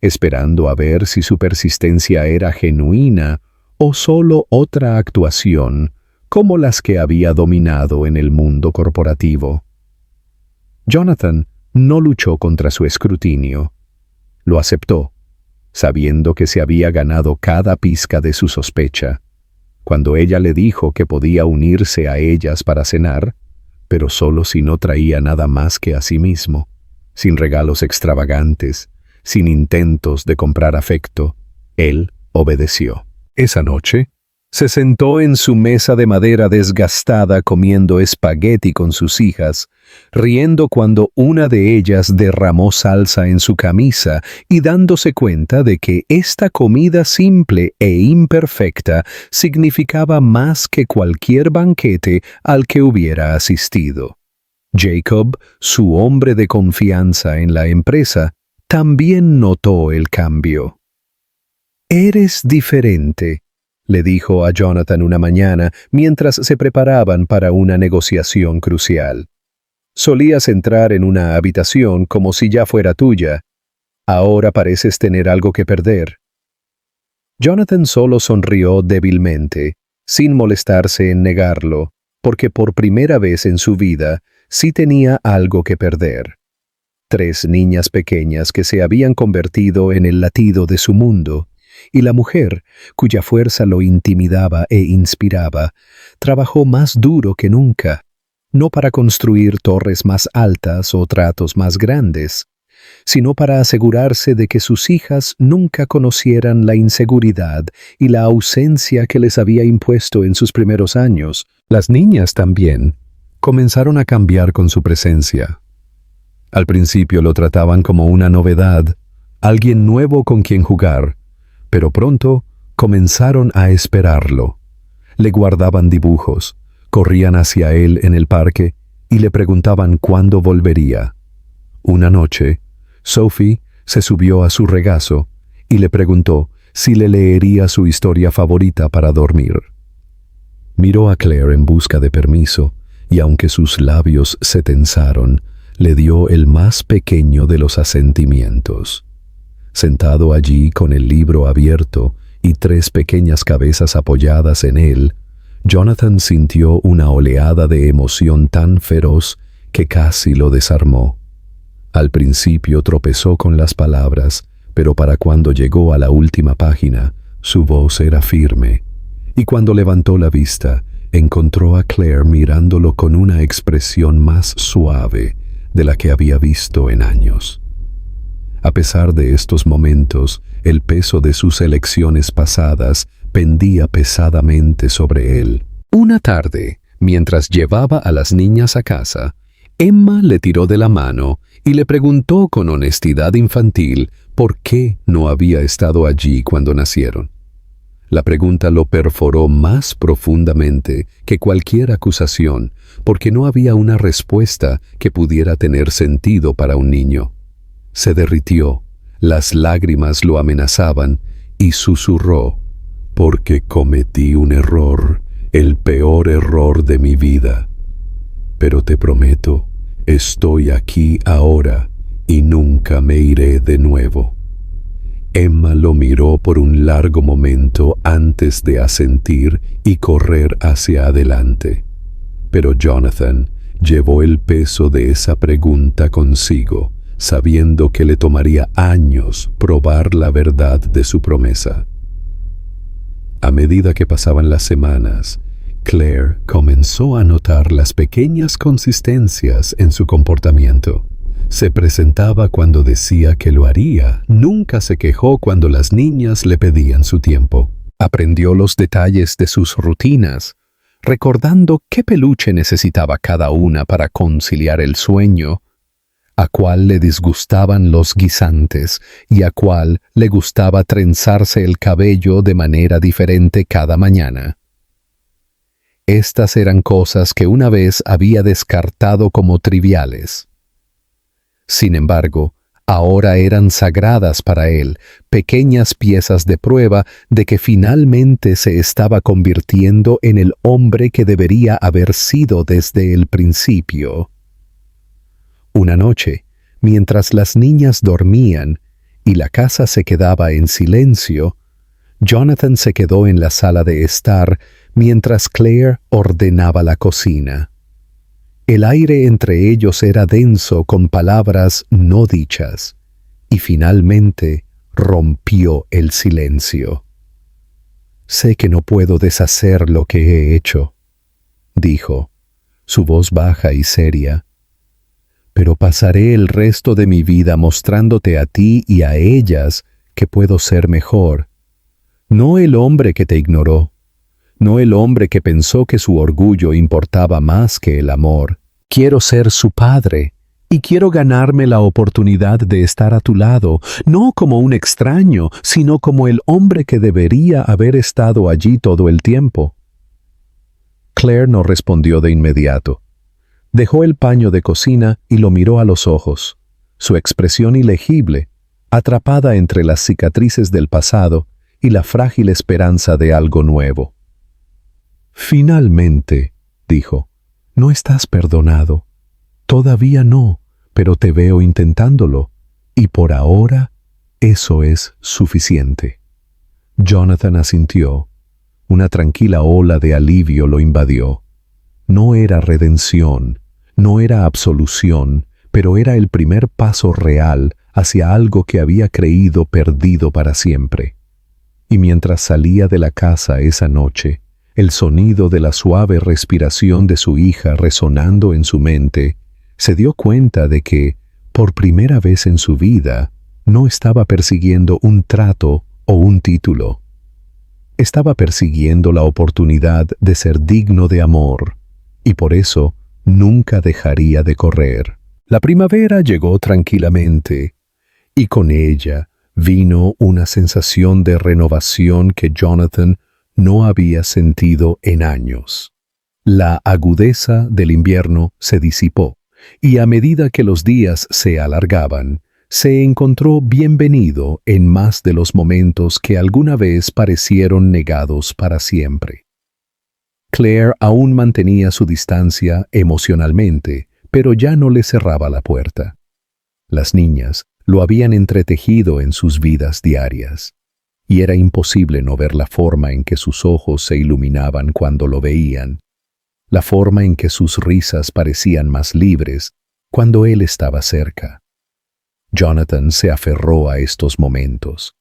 esperando a ver si su persistencia era genuina o solo otra actuación, como las que había dominado en el mundo corporativo. Jonathan no luchó contra su escrutinio. Lo aceptó, sabiendo que se había ganado cada pizca de su sospecha. Cuando ella le dijo que podía unirse a ellas para cenar, pero solo si no traía nada más que a sí mismo, sin regalos extravagantes, sin intentos de comprar afecto, él obedeció. Esa noche, se sentó en su mesa de madera desgastada comiendo espagueti con sus hijas, riendo cuando una de ellas derramó salsa en su camisa y dándose cuenta de que esta comida simple e imperfecta significaba más que cualquier banquete al que hubiera asistido. Jacob, su hombre de confianza en la empresa, también notó el cambio. «Eres diferente», le dijo a Jonathan una mañana mientras se preparaban para una negociación crucial. «Solías entrar en una habitación como si ya fuera tuya. Ahora pareces tener algo que perder». Jonathan solo sonrió débilmente, sin molestarse en negarlo, porque por primera vez en su vida sí tenía algo que perder. 3 niñas pequeñas que se habían convertido en el latido de su mundo, y la mujer, cuya fuerza lo intimidaba e inspiraba, trabajó más duro que nunca, no para construir torres más altas o tratos más grandes, sino para asegurarse de que sus hijas nunca conocieran la inseguridad y la ausencia que les había impuesto en sus primeros años. Las niñas también comenzaron a cambiar con su presencia. Al principio lo trataban como una novedad, alguien nuevo con quien jugar, pero pronto comenzaron a esperarlo. Le guardaban dibujos, corrían hacia él en el parque y le preguntaban cuándo volvería. Una noche, Sophie se subió a su regazo y le preguntó si le leería su historia favorita para dormir. Miró a Claire en busca de permiso y aunque sus labios se tensaron, le dio el más pequeño de los asentimientos. Sentado allí con el libro abierto y 3 pequeñas cabezas apoyadas en él, Jonathan sintió una oleada de emoción tan feroz que casi lo desarmó. Al principio tropezó con las palabras, pero para cuando llegó a la última página, su voz era firme, y cuando levantó la vista, encontró a Claire mirándolo con una expresión más suave de la que había visto en años. A pesar de estos momentos, el peso de sus elecciones pasadas pendía pesadamente sobre él. Una tarde, mientras llevaba a las niñas a casa, Emma le tiró de la mano y le preguntó con honestidad infantil por qué no había estado allí cuando nacieron. La pregunta lo perforó más profundamente que cualquier acusación, porque no había una respuesta que pudiera tener sentido para un niño. Se derritió, las lágrimas lo amenazaban y susurró, «Porque cometí un error, el peor error de mi vida. Pero te prometo, estoy aquí ahora y nunca me iré de nuevo». Emma lo miró por un largo momento antes de asentir y correr hacia adelante. Pero Jonathan Llevó el peso de esa pregunta consigo, sabiendo que le tomaría años probar la verdad de su promesa. A medida que pasaban las semanas, Claire comenzó a notar las pequeñas consistencias en su comportamiento. Se presentaba cuando decía que lo haría, nunca se quejó cuando las niñas le pedían su tiempo. Aprendió los detalles de sus rutinas, recordando qué peluche necesitaba cada una para conciliar el sueño, a cuál le disgustaban los guisantes y a cuál le gustaba trenzarse el cabello de manera diferente cada mañana. Estas eran cosas que una vez había descartado como triviales. Sin embargo, ahora eran sagradas para él, pequeñas piezas de prueba de que finalmente se estaba convirtiendo en el hombre que debería haber sido desde el principio. Una noche, mientras las niñas dormían y la casa se quedaba en silencio, Jonathan se quedó en la sala de estar mientras Claire ordenaba la cocina. El aire entre ellos era denso con palabras no dichas, y finalmente rompió el silencio. «Sé que no puedo deshacer lo que he hecho», dijo, su voz baja y seria, «pero pasaré el resto de mi vida mostrándote a ti y a ellas que puedo ser mejor. No el hombre que te ignoró, no el hombre que pensó que su orgullo importaba más que el amor. Quiero ser su padre y quiero ganarme la oportunidad de estar a tu lado, no como un extraño, sino como el hombre que debería haber estado allí todo el tiempo». Claire no respondió de inmediato. Dejó el paño de cocina y lo miró a los ojos, su expresión ilegible, atrapada entre las cicatrices del pasado y la frágil esperanza de algo nuevo. «Finalmente», dijo, «no estás perdonado. Todavía no, pero te veo intentándolo, y por ahora eso es suficiente». Jonathan asintió. Una tranquila ola de alivio lo invadió. No era redención, no era absolución, pero era el primer paso real hacia algo que había creído perdido para siempre. Y mientras salía de la casa esa noche, el sonido de la suave respiración de su hija resonando en su mente, se dio cuenta de que, por primera vez en su vida, no estaba persiguiendo un trato o un título. Estaba persiguiendo la oportunidad de ser digno de amor, y por eso nunca dejaría de correr. La primavera llegó tranquilamente, y con ella vino una sensación de renovación que Jonathan no había sentido en años. La agudeza del invierno se disipó, y a medida que los días se alargaban, se encontró bienvenido en más de los momentos que alguna vez parecieron negados para siempre. Claire aún mantenía su distancia emocionalmente, pero ya no le cerraba la puerta. Las niñas lo habían entretejido en sus vidas diarias, y era imposible no ver la forma en que sus ojos se iluminaban cuando lo veían, la forma en que sus risas parecían más libres cuando él estaba cerca. Jonathan se aferró a estos momentos,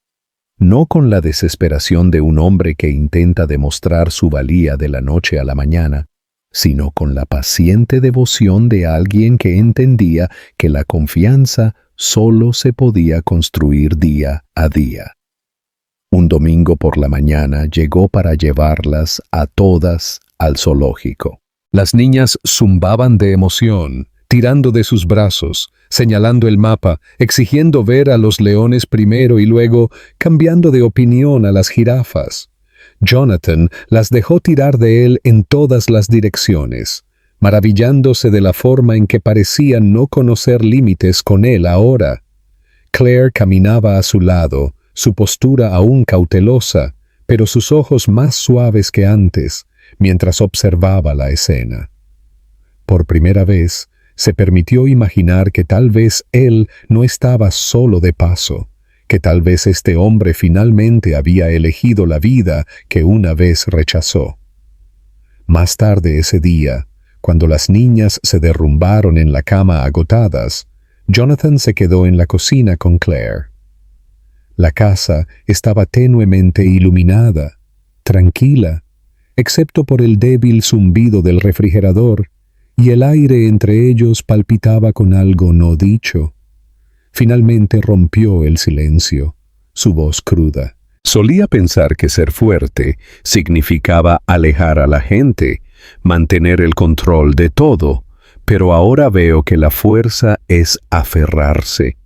no con la desesperación de un hombre que intenta demostrar su valía de la noche a la mañana, sino con la paciente devoción de alguien que entendía que la confianza solo se podía construir día a día. Un domingo por la mañana llegó para llevarlas a todas al zoológico. Las niñas zumbaban de emoción, tirando de sus brazos, señalando el mapa, exigiendo ver a los leones primero y luego cambiando de opinión a las jirafas. Jonathan las dejó tirar de él en todas las direcciones, maravillándose de la forma en que parecían no conocer límites con él ahora. Claire caminaba a su lado, su postura aún cautelosa, pero sus ojos más suaves que antes, mientras observaba la escena. Por primera vez, se permitió imaginar que tal vez él no estaba solo de paso, que tal vez este hombre finalmente había elegido la vida que una vez rechazó. Más tarde ese día, Cuando las niñas se derrumbaron en la cama agotadas, Jonathan se quedó en la cocina con Claire. La casa estaba tenuemente iluminada, tranquila, excepto por el débil zumbido del refrigerador, y el aire entre ellos palpitaba con algo no dicho. Finalmente rompió el silencio, su voz cruda. Solía pensar que ser fuerte significaba alejar a la gente, mantener el control de todo, pero ahora veo que la fuerza es aferrarse,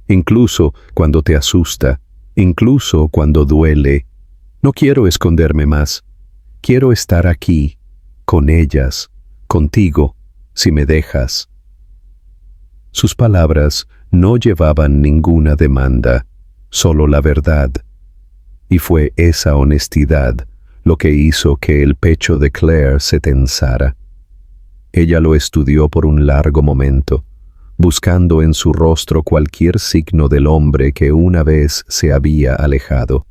incluso cuando te asusta, incluso cuando duele. No quiero esconderme más. Quiero estar aquí, con ellas, contigo, si me dejas. Sus palabras no llevaban ninguna demanda, solo la verdad. Y fue esa honestidad lo que hizo que el pecho de Claire se tensara. Ella lo estudió por un largo momento, buscando en su rostro cualquier signo del hombre que una vez se había alejado.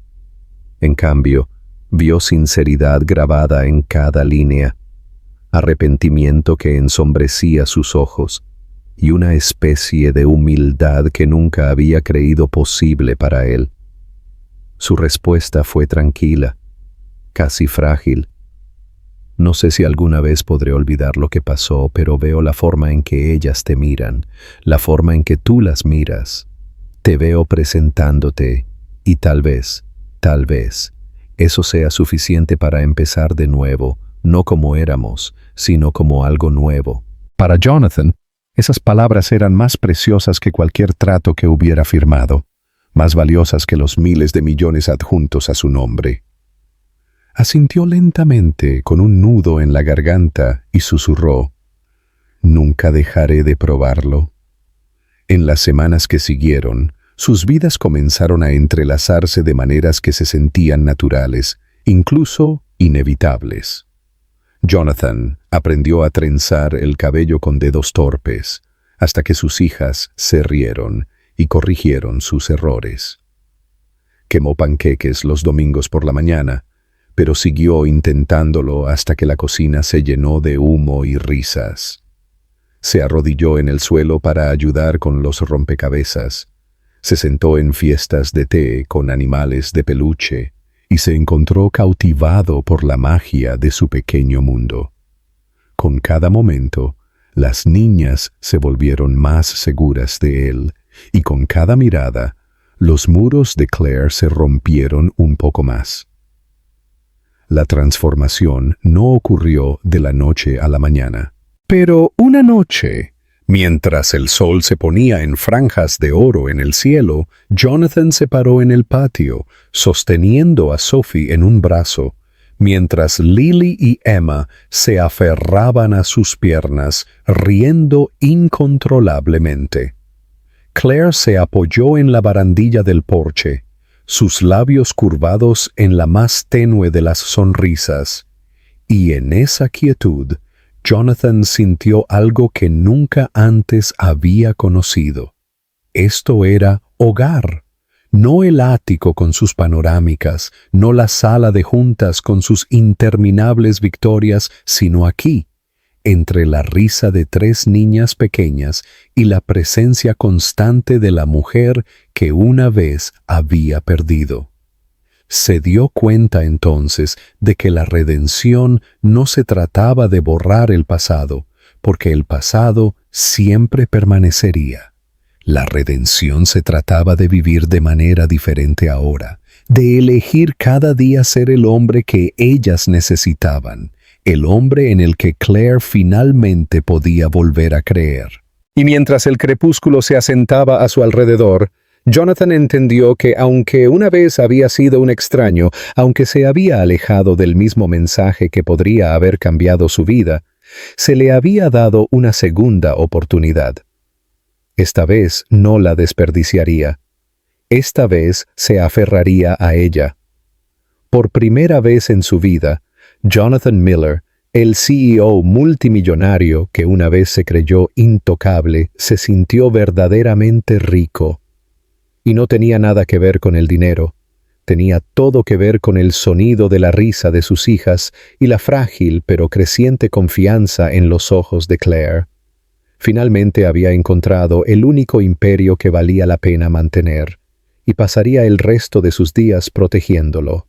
En cambio, vio sinceridad grabada en cada línea, arrepentimiento que ensombrecía sus ojos, y una especie de humildad que nunca había creído posible para él. Su respuesta fue tranquila, casi frágil. No sé si alguna vez podré olvidar lo que pasó, pero veo la forma en que ellas te miran, la forma en que tú las miras. Te veo presentándote, y tal vez, eso sea suficiente para empezar de nuevo, no como éramos, sino como algo nuevo. Para Jonathan, esas palabras eran más preciosas que cualquier trato que hubiera firmado, más valiosas que los miles de millones adjuntos a su nombre. Asintió lentamente con un nudo en la garganta y susurró: «Nunca dejaré de probarlo». En las semanas que siguieron, sus vidas comenzaron a entrelazarse de maneras que se sentían naturales, incluso inevitables. Jonathan aprendió a trenzar el cabello con dedos torpes, hasta que sus hijas se rieron y corrigieron sus errores. Quemó panqueques los domingos por la mañana, pero siguió intentándolo hasta que la cocina se llenó de humo y risas. Se arrodilló en el suelo para ayudar con los rompecabezas. Se sentó en fiestas de té con animales de peluche y se encontró cautivado por la magia de su pequeño mundo. Con cada momento, las niñas se volvieron más seguras de él, y con cada mirada, los muros de Claire se rompieron un poco más. La transformación no ocurrió de la noche a la mañana. Pero una noche, mientras el sol se ponía en franjas de oro en el cielo, Jonathan se paró en el patio, sosteniendo a Sophie en un brazo, mientras Lily y Emma se aferraban a sus piernas, riendo incontrolablemente. Claire se apoyó en la barandilla del porche, sus labios curvados en la más tenue de las sonrisas, y en esa quietud, Jonathan sintió algo que nunca antes había conocido. Esto era hogar, no el ático con sus panorámicas, no la sala de juntas con sus interminables victorias, sino aquí, entre la risa de 3 niñas pequeñas y la presencia constante de la mujer que una vez había perdido. Se dio cuenta entonces de que la redención no se trataba de borrar el pasado, porque el pasado siempre permanecería. La redención se trataba de vivir de manera diferente ahora, de elegir cada día ser el hombre que ellas necesitaban, el hombre en el que Claire finalmente podía volver a creer. Y mientras el crepúsculo se asentaba a su alrededor, Jonathan entendió que aunque una vez había sido un extraño, aunque se había alejado del mismo mensaje que podría haber cambiado su vida, se le había dado una segunda oportunidad. Esta vez no la desperdiciaría. Esta vez se aferraría a ella. Por primera vez en su vida, Jonathan Miller, el CEO multimillonario que una vez se creyó intocable, se sintió verdaderamente rico. Y no tenía nada que ver con el dinero. tenía todo que ver con el sonido de la risa de sus hijas y la frágil pero creciente confianza en los ojos de Claire. Finalmente había encontrado el único imperio que valía la pena mantener, y pasaría el resto de sus días protegiéndolo.